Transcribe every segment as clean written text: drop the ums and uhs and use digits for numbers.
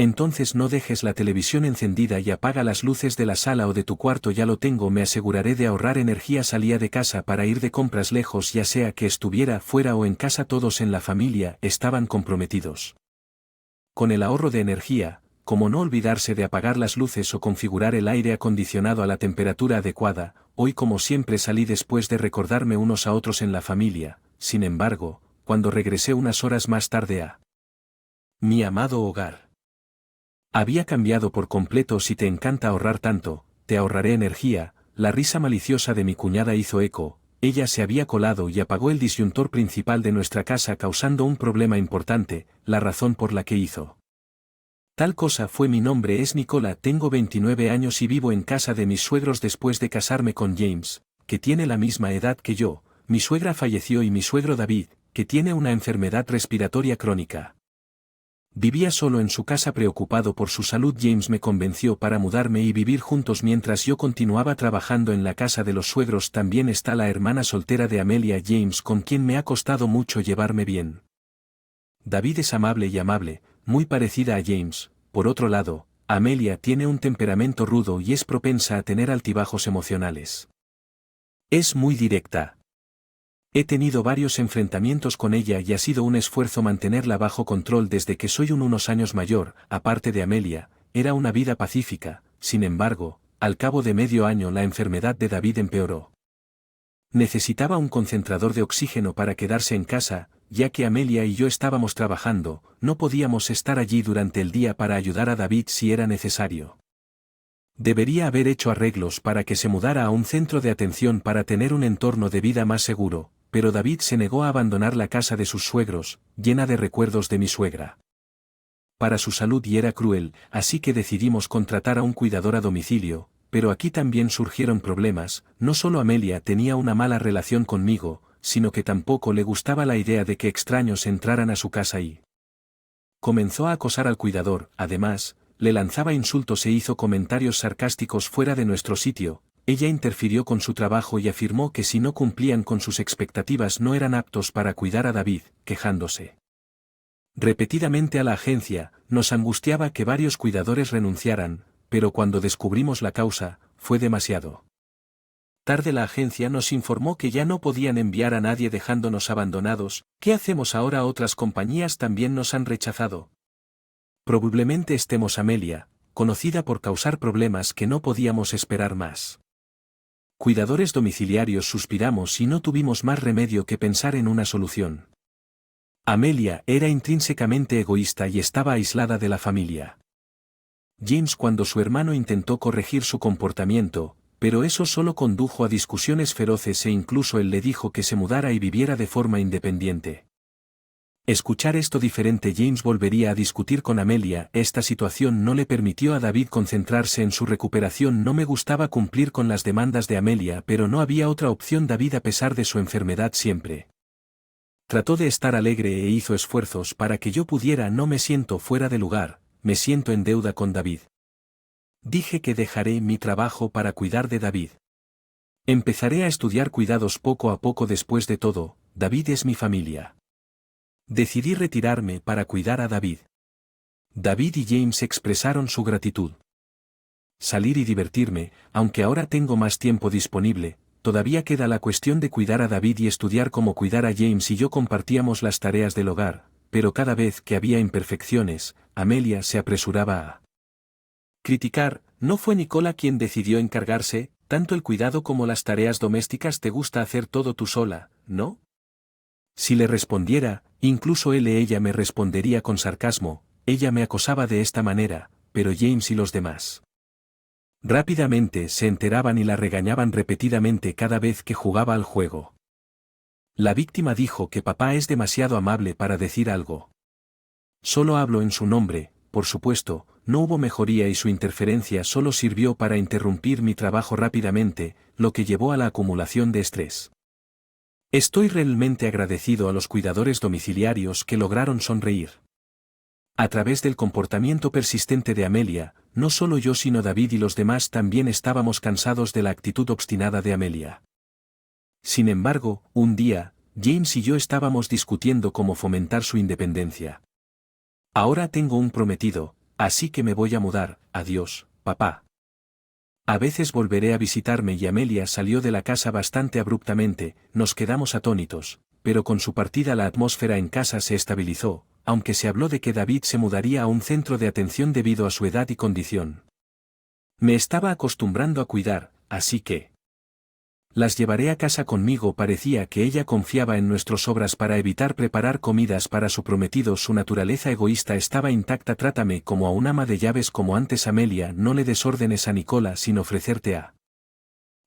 Entonces no dejes la televisión encendida y apaga las luces de la sala o de tu cuarto. Ya lo tengo, me aseguraré de ahorrar energía. Salía de casa para ir de compras lejos, ya sea que estuviera fuera o en casa. Todos en la familia estaban comprometidos con el ahorro de energía, como no olvidarse de apagar las luces o configurar el aire acondicionado a la temperatura adecuada. Hoy, como siempre, salí después de recordarme unos a otros en la familia. Sin embargo, cuando regresé unas horas más tarde a mi amado hogar, había cambiado por completo. Si te encanta ahorrar tanto, te ahorraré energía. La risa maliciosa de mi cuñada hizo eco. Ella se había colado y apagó el disyuntor principal de nuestra casa, causando un problema importante. La razón por la que hizo tal cosa fue: mi nombre es Nicola, tengo 29 años y vivo en casa de mis suegros después de casarme con James, que tiene la misma edad que yo. Mi suegra falleció y mi suegro David, que tiene una enfermedad respiratoria crónica, vivía solo en su casa preocupado por su salud. James me convenció para mudarme y vivir juntos mientras yo continuaba trabajando en la casa de los suegros. También está la hermana soltera de Amelia, James, con quien me ha costado mucho llevarme bien. David es amable y amable, muy parecida a James. Por otro lado, Amelia tiene un temperamento rudo y es propensa a tener altibajos emocionales. Es muy directa. He tenido varios enfrentamientos con ella y ha sido un esfuerzo mantenerla bajo control desde que soy unos años mayor. Aparte de Amelia, era una vida pacífica. Sin embargo, al cabo de medio año la enfermedad de David empeoró. Necesitaba un concentrador de oxígeno para quedarse en casa, ya que Amelia y yo estábamos trabajando. No podíamos estar allí durante el día para ayudar a David si era necesario. Debería haber hecho arreglos para que se mudara a un centro de atención para tener un entorno de vida más seguro, pero David se negó a abandonar la casa de sus suegros, llena de recuerdos de mi suegra, para su salud, y era cruel, así que decidimos contratar a un cuidador a domicilio. Pero aquí también surgieron problemas. No solo Amelia tenía una mala relación conmigo, sino que tampoco le gustaba la idea de que extraños entraran a su casa y comenzó a acosar al cuidador. Además, le lanzaba insultos e hizo comentarios sarcásticos fuera de nuestro sitio. Ella interfirió con su trabajo y afirmó que si no cumplían con sus expectativas no eran aptos para cuidar a David, quejándose repetidamente a la agencia. Nos angustiaba que varios cuidadores renunciaran, pero cuando descubrimos la causa, fue demasiado tarde. La agencia nos informó que ya no podían enviar a nadie, dejándonos abandonados. ¿Qué hacemos ahora? Otras compañías también nos han rechazado. Probablemente estemos Amelia, conocida por causar problemas que no podíamos esperar más. Cuidadores domiciliarios, suspiramos y no tuvimos más remedio que pensar en una solución. Amelia era intrínsecamente egoísta y estaba aislada de la familia. James, cuando su hermano intentó corregir su comportamiento, pero eso solo condujo a discusiones feroces e incluso él le dijo que se mudara y viviera de forma independiente. Escuchar esto diferente: James volvería a discutir con Amelia. Esta situación no le permitió a David concentrarse en su recuperación. No me gustaba cumplir con las demandas de Amelia, pero no había otra opción. David, a pesar de su enfermedad, siempre trató de estar alegre e hizo esfuerzos para que yo pudiera. No me siento fuera de lugar, me siento en deuda con David. Dije que dejaré mi trabajo para cuidar de David. Empezaré a estudiar cuidados poco a poco. Después de todo, David es mi familia. Decidí retirarme para cuidar a David. David y James expresaron su gratitud. Salir y divertirme. Aunque ahora tengo más tiempo disponible, todavía queda la cuestión de cuidar a David y estudiar cómo cuidar a James. Y yo compartíamos las tareas del hogar, pero cada vez que había imperfecciones, Amelia se apresuraba a criticar. ¿No fue Nicola quien decidió encargarse, tanto el cuidado como las tareas domésticas? Te gusta hacer todo tú sola, ¿no? Si le respondiera, incluso él o ella me respondería con sarcasmo. Ella me acosaba de esta manera, pero James y los demás rápidamente se enteraban y la regañaban repetidamente cada vez que jugaba al juego. La víctima dijo que papá es demasiado amable para decir algo. Solo hablo en su nombre. Por supuesto, no hubo mejoría y su interferencia solo sirvió para interrumpir mi trabajo rápidamente, lo que llevó a la acumulación de estrés. Estoy realmente agradecido a los cuidadores domiciliarios que lograron sonreír. A través del comportamiento persistente de Amelia, no solo yo sino David y los demás también estábamos cansados de la actitud obstinada de Amelia. Sin embargo, un día, James y yo estábamos discutiendo cómo fomentar su independencia. Ahora tengo un prometido, Así que me voy a mudar, adiós, papá. A veces volveré a visitarme y Amelia salió de la casa bastante abruptamente, nos quedamos atónitos, pero con su partida la atmósfera en casa se estabilizó, aunque se habló de que David se mudaría a un centro de atención debido a su edad y condición. Me estaba acostumbrando a cuidar, así que las llevaré a casa conmigo. Parecía que ella confiaba en nuestras obras para evitar preparar comidas para su prometido. Su naturaleza egoísta estaba intacta. Trátame como a un ama de llaves como antes. Amelia, no le des órdenes a Nicola sin ofrecerte a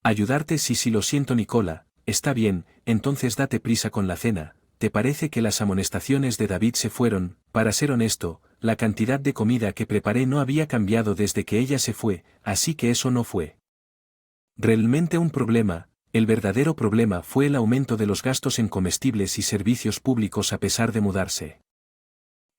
ayudarte. Sí, lo siento Nicola, está bien, entonces date prisa con la cena. ¿Te parece que las amonestaciones de David se fueron? Para ser honesto, la cantidad de comida que preparé no había cambiado desde que ella se fue, así que eso no fue realmente un problema. El verdadero problema fue el aumento de los gastos en comestibles y servicios públicos a pesar de mudarse.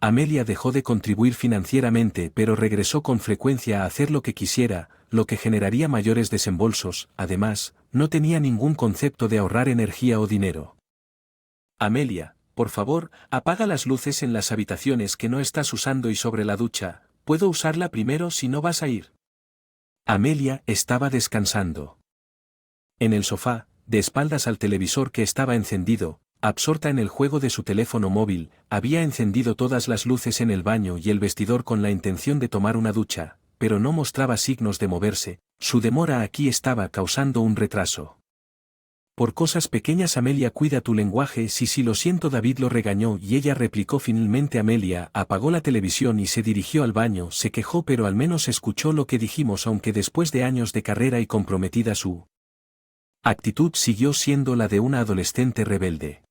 Amelia dejó de contribuir financieramente pero regresó con frecuencia a hacer lo que quisiera, lo que generaría mayores desembolsos. Además, no tenía ningún concepto de ahorrar energía o dinero. Amelia, por favor, apaga las luces en las habitaciones que no estás usando y sobre la ducha. ¿Puedo usarla primero si no vas a ir? Amelia estaba descansando en el sofá, de espaldas al televisor que estaba encendido, absorta en el juego de su teléfono móvil. Había encendido todas las luces en el baño y el vestidor con la intención de tomar una ducha, pero no mostraba signos de moverse. Su demora aquí estaba causando un retraso. Por cosas pequeñas. Amelia, cuida tu lenguaje. Sí, lo siento. David lo regañó y ella replicó finalmente. Amelia apagó la televisión y se dirigió al baño. Se quejó pero al menos escuchó lo que dijimos, aunque después de años de carrera y comprometida su actitud siguió siendo la de una adolescente rebelde.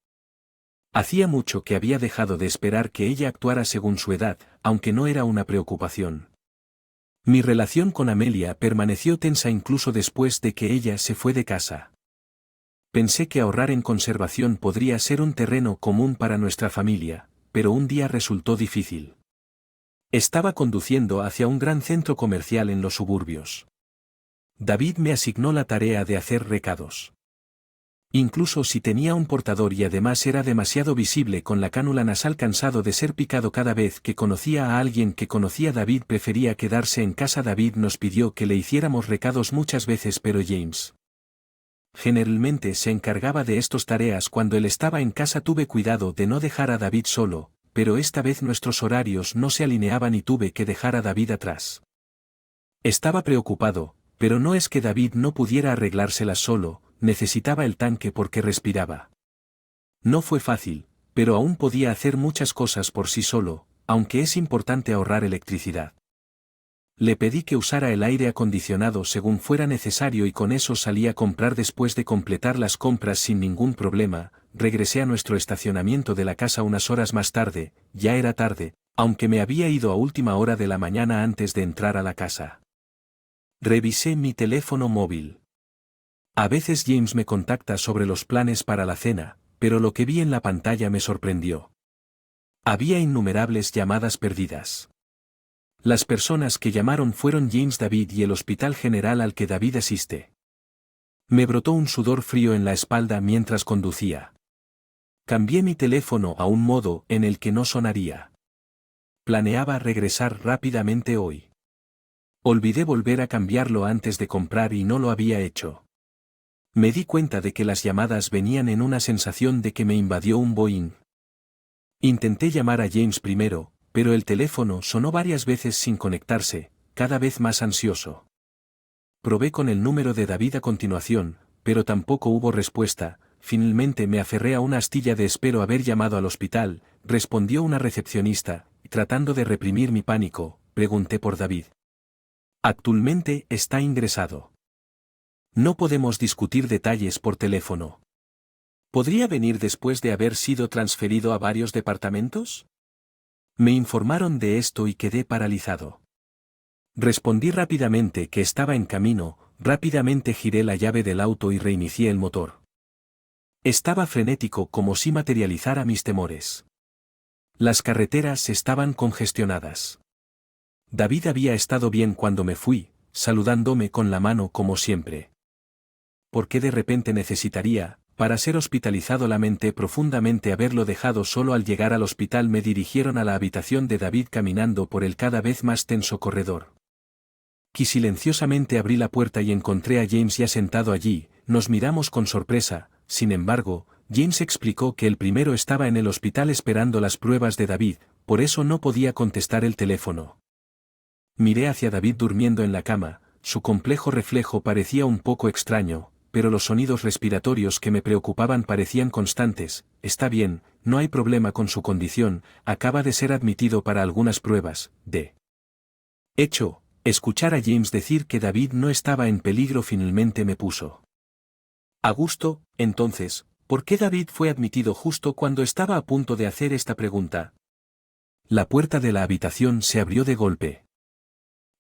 Hacía mucho que había dejado de esperar que ella actuara según su edad, aunque no era una preocupación. Mi relación con Amelia permaneció tensa incluso después de que ella se fue de casa. Pensé que ahorrar en conservación podría ser un terreno común para nuestra familia, pero un día resultó difícil. Estaba conduciendo hacia un gran centro comercial en los suburbios. David me asignó la tarea de hacer recados. Incluso si tenía un portador y además era demasiado visible con la cánula nasal. Cansado de ser picado cada vez que conocía a alguien que conocía, David prefería quedarse en casa. David nos pidió que le hiciéramos recados muchas veces, pero James generalmente se encargaba de estas tareas cuando él estaba en casa. Tuve cuidado de no dejar a David solo, pero esta vez nuestros horarios no se alineaban y tuve que dejar a David atrás. Estaba preocupado, pero no es que David no pudiera arreglárselas solo, necesitaba el tanque porque respiraba. No fue fácil, pero aún podía hacer muchas cosas por sí solo, aunque es importante ahorrar electricidad. Le pedí que usara el aire acondicionado según fuera necesario y con eso salí a comprar. Después de completar las compras sin ningún problema, regresé a nuestro estacionamiento de la casa unas horas más tarde. Ya era tarde, aunque me había ido a última hora de la mañana antes de entrar a la casa. Revisé mi teléfono móvil. A veces James me contacta sobre los planes para la cena, pero lo que vi en la pantalla me sorprendió. Había innumerables llamadas perdidas. Las personas que llamaron fueron James, David y el hospital general al que David asiste. Me brotó un sudor frío en la espalda mientras conducía. Cambié mi teléfono a un modo en el que no sonaría. Planeaba regresar rápidamente hoy. Olvidé volver a cambiarlo antes de comprar y no lo había hecho. Me di cuenta de que las llamadas venían en una sensación de que me invadió un boing. Intenté llamar a James primero, pero el teléfono sonó varias veces sin conectarse, cada vez más ansioso. Probé con el número de David a continuación, pero tampoco hubo respuesta. Finalmente me aferré a una astilla de espero haber llamado al hospital. Respondió una recepcionista, y tratando de reprimir mi pánico, pregunté por David. Actualmente está ingresado. No podemos discutir detalles por teléfono. ¿Podría venir después de haber sido transferido a varios departamentos? Me informaron de esto y quedé paralizado. Respondí rápidamente que estaba en camino. Rápidamente giré la llave del auto y reinicié el motor. Estaba frenético, como si materializara mis temores. Las carreteras estaban congestionadas. David había estado bien cuando me fui, saludándome con la mano como siempre. ¿Por qué de repente necesitaría Para ser hospitalizado lamenté profundamente haberlo dejado solo. Al llegar al hospital me dirigieron a la habitación de David caminando por el cada vez más tenso corredor. Silenciosamente abrí la puerta y encontré a James ya sentado allí. Nos miramos con sorpresa. Sin embargo, James explicó que el primero estaba en el hospital esperando las pruebas de David, por eso no podía contestar el teléfono. Miré hacia David durmiendo en la cama. Su complejo reflejo parecía un poco extraño, pero los sonidos respiratorios que me preocupaban parecían constantes. Está bien, no hay problema con su condición, acaba de ser admitido para algunas pruebas. De hecho, escuchar a James decir que David no estaba en peligro finalmente me puso a gusto. Entonces, ¿por qué David fue admitido justo cuando estaba a punto de hacer esta pregunta? La puerta de la habitación se abrió de golpe.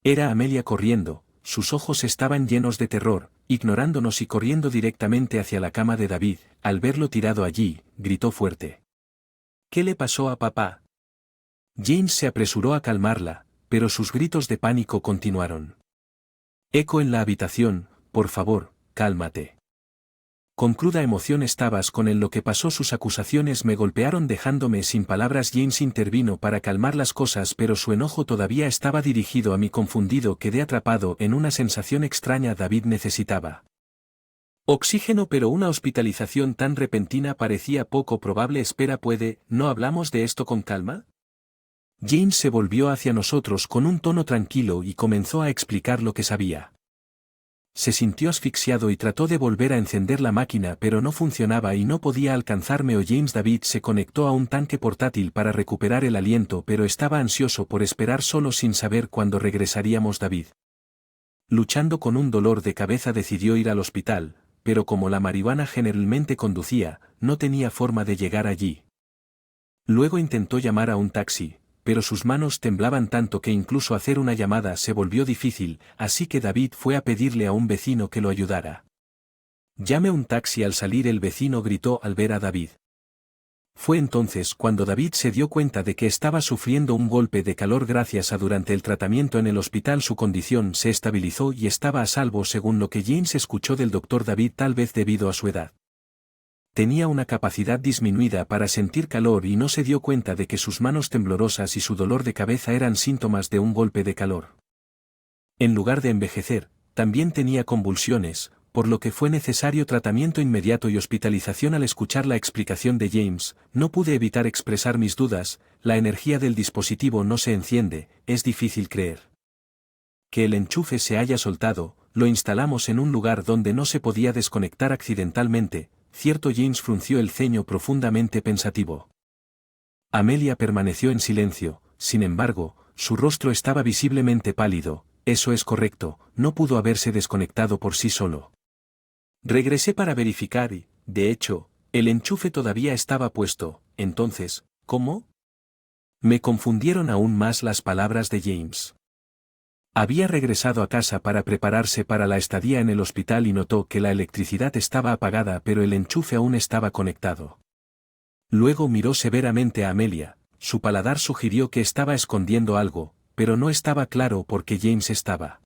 Era Amelia corriendo. Sus ojos estaban llenos de terror, ignorándonos y corriendo directamente hacia la cama de David. Al verlo tirado allí, gritó fuerte. ¿Qué le pasó a papá? James se apresuró a calmarla, pero sus gritos de pánico continuaron. Eco en la habitación, por favor, cálmate. Con cruda emoción estabas con él. Lo que pasó. Sus acusaciones me golpearon dejándome sin palabras. James intervino para calmar las cosas, pero su enojo todavía estaba dirigido a mí. Confundido quedé atrapado en una sensación extraña. David necesitaba oxígeno, pero una hospitalización tan repentina parecía poco probable. Espera, ¿no hablamos de esto con calma? James se volvió hacia nosotros con un tono tranquilo y comenzó a explicar lo que sabía. Se sintió asfixiado y trató de volver a encender la máquina, pero no funcionaba y no podía alcanzarme. James David se conectó a un tanque portátil para recuperar el aliento, pero estaba ansioso por esperar solo sin saber cuándo regresaríamos. David, luchando con un dolor de cabeza, decidió ir al hospital, pero como la marihuana generalmente conducía, no tenía forma de llegar allí. Luego intentó llamar a un taxi, pero sus manos temblaban tanto que incluso hacer una llamada se volvió difícil, así que David fue a pedirle a un vecino que lo ayudara. «Llame un taxi». Al salir el vecino gritó al ver a David. Fue entonces cuando David se dio cuenta de que estaba sufriendo un golpe de calor. Gracias a durante el tratamiento en el hospital su condición se estabilizó y estaba a salvo, según lo que James escuchó del doctor. David, tal vez debido a su edad, tenía una capacidad disminuida para sentir calor y no se dio cuenta de que sus manos temblorosas y su dolor de cabeza eran síntomas de un golpe de calor. En lugar de envejecer, también tenía convulsiones, por lo que fue necesario tratamiento inmediato y hospitalización. Al escuchar la explicación de James, no pude evitar expresar mis dudas. La energía del dispositivo no se enciende, es difícil creer que el enchufe se haya soltado. Lo instalamos en un lugar donde no se podía desconectar accidentalmente, ¿cierto? James frunció el ceño profundamente pensativo. Amelia permaneció en silencio, sin embargo, su rostro estaba visiblemente pálido. Eso es correcto, no pudo haberse desconectado por sí solo. Regresé para verificar y, de hecho, el enchufe todavía estaba puesto. Entonces, ¿cómo? Me confundieron aún más las palabras de James. Había regresado a casa para prepararse para la estadía en el hospital y notó que la electricidad estaba apagada, pero el enchufe aún estaba conectado. Luego miró severamente a Amelia. Su paladar sugirió que estaba escondiendo algo, pero no estaba claro por qué James estaba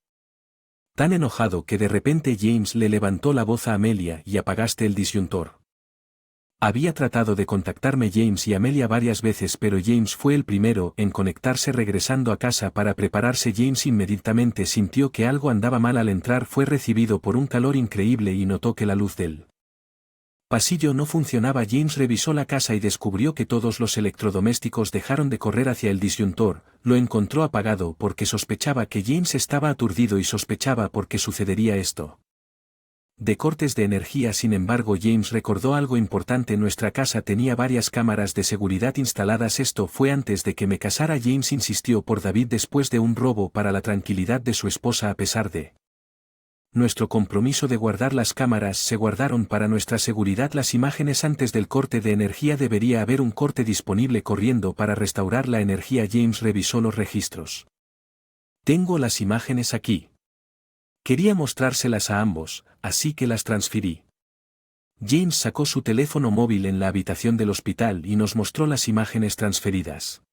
tan enojado que de repente James le levantó la voz a Amelia. ¿Y apagaste el disyuntor? Había tratado de contactarme James y Amelia varias veces, pero James fue el primero en conectarse. Regresando a casa para prepararse, James inmediatamente sintió que algo andaba mal. Al entrar fue recibido por un calor increíble y notó que la luz del pasillo no funcionaba. James revisó la casa y descubrió que todos los electrodomésticos dejaron de correr hacia el disyuntor. Lo encontró apagado porque sospechaba que James estaba aturdido y sospechaba por qué sucedería esto. De cortes de energía. Sin embargo, James recordó algo importante: nuestra casa tenía varias cámaras de seguridad instaladas. Esto fue antes de que me casara. James insistió por David después de un robo para la tranquilidad de su esposa. A pesar de nuestro compromiso de guardar las cámaras, se guardaron para nuestra seguridad las imágenes antes del corte de energía. Debería haber un corte disponible corriendo para restaurar la energía. James revisó los registros. Tengo las imágenes aquí. Quería mostrárselas a ambos, así que las transferí. James sacó su teléfono móvil en la habitación del hospital y nos mostró las imágenes transferidas.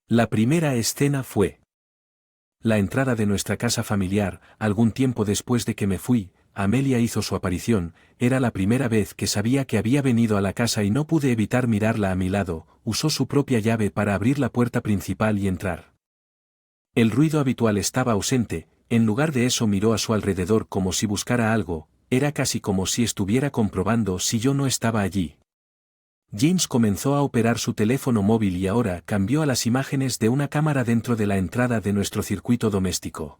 La primera escena fue la entrada de nuestra casa familiar. Algún tiempo después de que me fui, Amelia hizo su aparición. Era la primera vez que sabía que había venido a la casa y no pude evitar mirarla a mi lado. Usó su propia llave para abrir la puerta principal y entrar. El ruido habitual estaba ausente. En lugar de eso miró a su alrededor como si buscara algo. Era casi como si estuviera comprobando si yo no estaba allí. James comenzó a operar su teléfono móvil y ahora cambió a las imágenes de una cámara dentro de la entrada de nuestro circuito doméstico.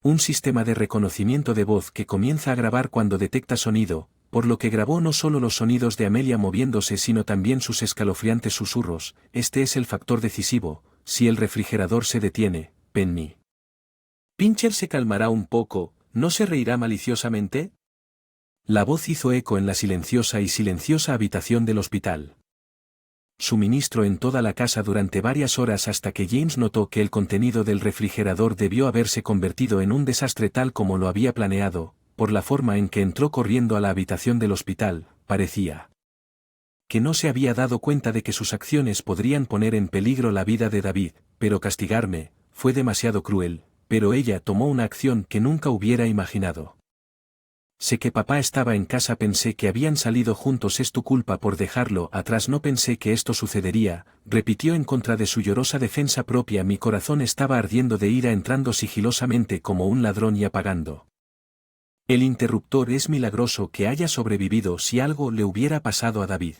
Un sistema de reconocimiento de voz que comienza a grabar cuando detecta sonido, por lo que grabó no solo los sonidos de Amelia moviéndose sino también sus escalofriantes susurros. Este es el factor decisivo. Si el refrigerador se detiene, Penny Pincher se calmará un poco, ¿no se reirá maliciosamente? La voz hizo eco en la silenciosa y silenciosa habitación del hospital. Suministro en toda la casa durante varias horas hasta que James notó que el contenido del refrigerador debió haberse convertido en un desastre tal como lo había planeado, por la forma en que entró corriendo a la habitación del hospital. Parecía que no se había dado cuenta de que sus acciones podrían poner en peligro la vida de David, pero castigarme fue demasiado cruel, pero ella tomó una acción que nunca hubiera imaginado. Sé que papá estaba en casa, pensé que habían salido juntos, es tu culpa por dejarlo atrás, no pensé que esto sucedería, repitió en contra de su llorosa defensa propia. Mi corazón estaba ardiendo de ira, entrando sigilosamente como un ladrón y apagando el interruptor. Es milagroso que haya sobrevivido. Si algo le hubiera pasado a David.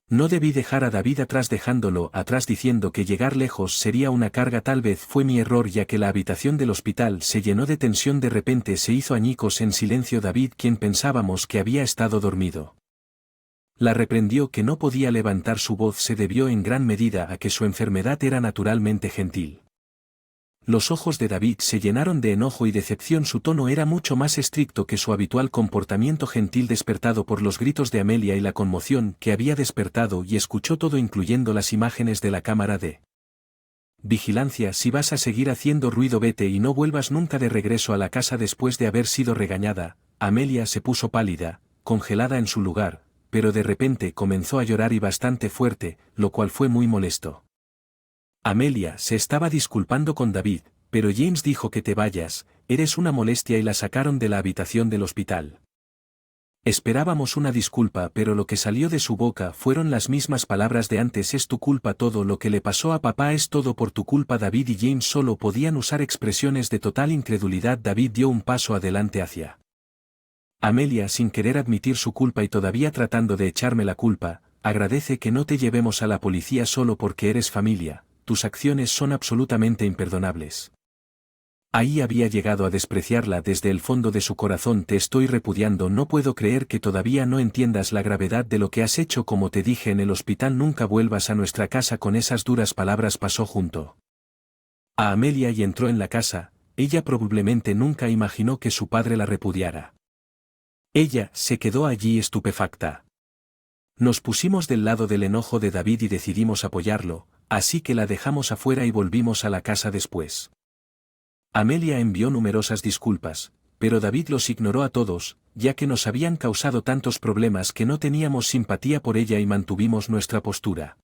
No debí dejar a David atrás, dejándolo atrás diciendo que llegar lejos sería una carga. Tal vez fue mi error, ya que la habitación del hospital se llenó de tensión. De repente se hizo añicos en silencio. David, quien pensábamos que había estado dormido, la reprendió. Que no podía levantar su voz se debió en gran medida a que su enfermedad era naturalmente gentil. Los ojos de David se llenaron de enojo y decepción. Su tono era mucho más estricto que su habitual comportamiento gentil, despertado por los gritos de Amelia y la conmoción que había despertado, y escuchó todo, incluyendo las imágenes de la cámara de vigilancia. Si vas a seguir haciendo ruido, vete y no vuelvas nunca de regreso a la casa después de haber sido regañada. Amelia se puso pálida, congelada en su lugar, pero de repente comenzó a llorar y bastante fuerte, lo cual fue muy molesto. Amelia se estaba disculpando con David, pero James dijo que te vayas, eres una molestia, y la sacaron de la habitación del hospital. Esperábamos una disculpa, pero lo que salió de su boca fueron las mismas palabras de antes. Es tu culpa, todo lo que le pasó a papá es todo por tu culpa. David y James solo podían usar expresiones de total incredulidad. David dio un paso adelante hacia Amelia sin querer admitir su culpa y todavía tratando de echarme la culpa. Agradece que no te llevemos a la policía solo porque eres familia. Tus acciones son absolutamente imperdonables. Ahí había llegado a despreciarla desde el fondo de su corazón. Te estoy repudiando, no puedo creer que todavía no entiendas la gravedad de lo que has hecho. Como te dije en el hospital, nunca vuelvas a nuestra casa. Con esas duras palabras pasó junto a Amelia y entró en la casa. Ella probablemente nunca imaginó que su padre la repudiara. Ella se quedó allí estupefacta. Nos pusimos del lado del enojo de David y decidimos apoyarlo, así que la dejamos afuera y volvimos a la casa después. Amelia envió numerosas disculpas, pero David los ignoró a todos, ya que nos habían causado tantos problemas que no teníamos simpatía por ella y mantuvimos nuestra postura.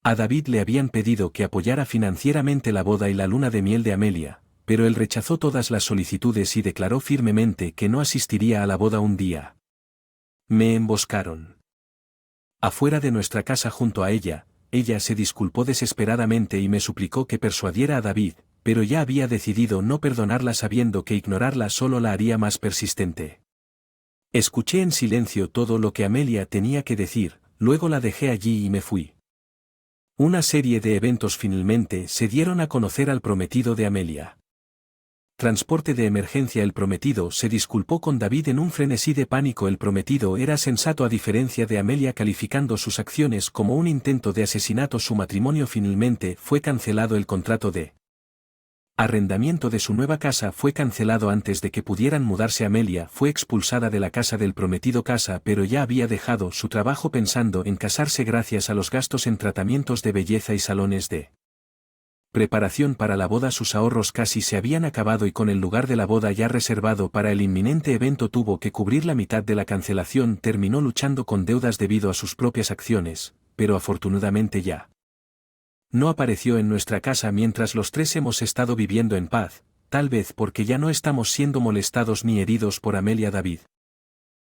A David le habían pedido que apoyara financieramente la boda y la luna de miel de Amelia, pero él rechazó todas las solicitudes y declaró firmemente que no asistiría a la boda un día. Me emboscaron afuera de nuestra casa junto a ella. Ella se disculpó desesperadamente y me suplicó que persuadiera a David, pero ya había decidido no perdonarla, sabiendo que ignorarla solo la haría más persistente. Escuché en silencio todo lo que Amelia tenía que decir, luego la dejé allí y me fui. Una serie de eventos finalmente se dieron a conocer al prometido de Amelia. Transporte de emergencia. El prometido se disculpó con David en un frenesí de pánico. El prometido era sensato a diferencia de Amelia, calificando sus acciones como un intento de asesinato. Su matrimonio finalmente fue cancelado. El contrato de arrendamiento de su nueva casa fue cancelado antes de que pudieran mudarse. Amelia fue expulsada de la casa del prometido pero ya había dejado su trabajo pensando en casarse gracias a los gastos en tratamientos de belleza y salones de preparación para la boda. Sus ahorros casi se habían acabado y con el lugar de la boda ya reservado para el inminente evento tuvo que cubrir la mitad de la cancelación. Terminó luchando con deudas debido a sus propias acciones, pero afortunadamente ya no apareció en nuestra casa mientras los tres hemos estado viviendo en paz, tal vez porque ya no estamos siendo molestados ni heridos por Amelia David.